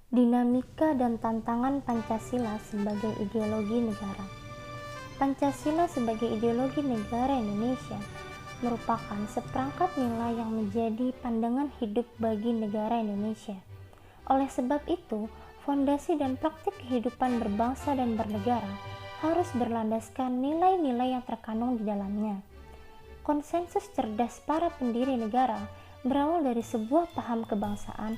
Dinamika dan tantangan Pancasila sebagai ideologi negara. Pancasila sebagai ideologi negara Indonesia merupakan seperangkat nilai yang menjadi pandangan hidup bagi negara Indonesia. Oleh sebab itu, fondasi dan praktik kehidupan berbangsa dan bernegara harus berlandaskan nilai-nilai yang terkandung di dalamnya. Konsensus cerdas para pendiri negara berawal dari sebuah paham kebangsaan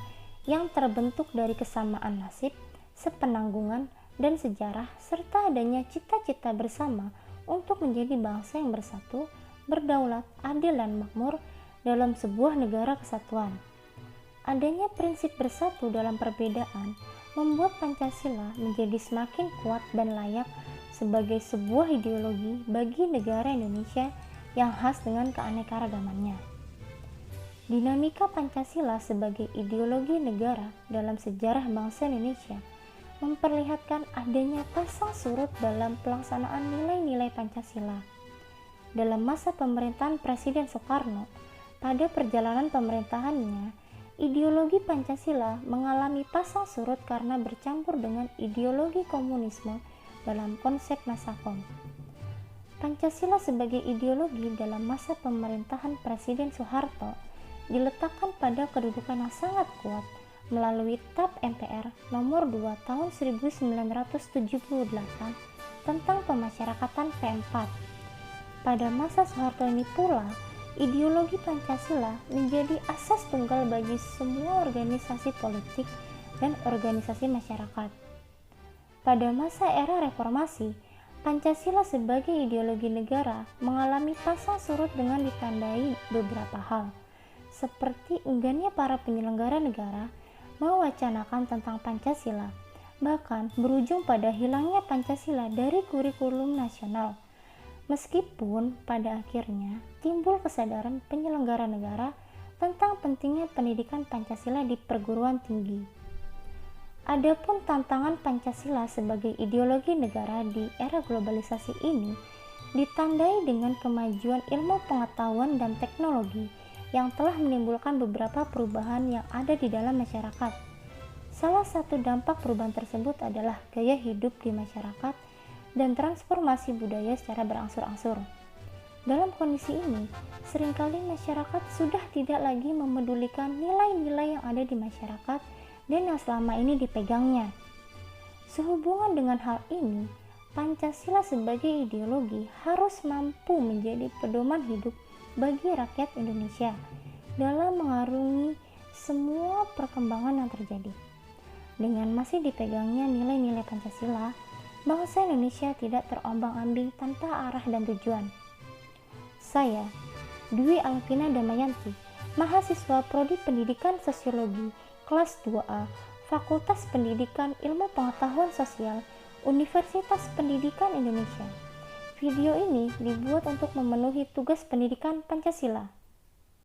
yang terbentuk dari kesamaan nasib, sepenanggungan, dan sejarah, serta adanya cita-cita bersama untuk menjadi bangsa yang bersatu, berdaulat, adil, dan makmur dalam sebuah negara kesatuan. Adanya prinsip bersatu dalam perbedaan membuat Pancasila menjadi semakin kuat dan layak sebagai sebuah ideologi bagi negara Indonesia yang khas dengan keanekaragamannya. Dinamika Pancasila sebagai ideologi negara dalam sejarah bangsa Indonesia memperlihatkan adanya pasang surut dalam pelaksanaan nilai-nilai Pancasila. Dalam masa pemerintahan Presiden Soekarno, pada perjalanan pemerintahannya, ideologi Pancasila mengalami pasang surut karena bercampur dengan ideologi komunisme dalam konsep Nasakom. Pancasila sebagai ideologi dalam masa pemerintahan Presiden Soeharto diletakkan pada kedudukan yang sangat kuat melalui TAP MPR nomor 2 tahun 1978 tentang pemasyarakatan P4. Pada masa Soeharto ini pula, ideologi Pancasila menjadi asas tunggal bagi semua organisasi politik dan organisasi masyarakat. Pada masa era reformasi, Pancasila sebagai ideologi negara mengalami pasang surut dengan ditandai beberapa hal, seperti enggannya para penyelenggara negara mewacanakan tentang Pancasila, bahkan berujung pada hilangnya Pancasila dari kurikulum nasional. Meskipun pada akhirnya timbul kesadaran penyelenggara negara tentang pentingnya pendidikan Pancasila di perguruan tinggi. Adapun tantangan Pancasila sebagai ideologi negara di era globalisasi ini ditandai dengan kemajuan ilmu pengetahuan dan teknologi yang telah menimbulkan beberapa perubahan yang ada di dalam masyarakat. Salah satu dampak perubahan tersebut adalah gaya hidup di masyarakat dan transformasi budaya secara berangsur-angsur. Dalam kondisi ini, seringkali masyarakat sudah tidak lagi memedulikan nilai-nilai yang ada di masyarakat dan yang selama ini dipegangnya. Sehubungan dengan hal ini, Pancasila sebagai ideologi harus mampu menjadi pedoman hidup bagi rakyat Indonesia dalam mengarungi semua perkembangan yang terjadi. Dengan masih dipegangnya nilai-nilai Pancasila, bangsa Indonesia tidak terombang-ambing tanpa arah dan tujuan. Saya, Dwi Alvina Damayanti, mahasiswa Prodi Pendidikan Sosiologi kelas 2A, Fakultas Pendidikan Ilmu Pengetahuan Sosial, Universitas Pendidikan Indonesia. Video ini dibuat untuk memenuhi tugas pendidikan Pancasila.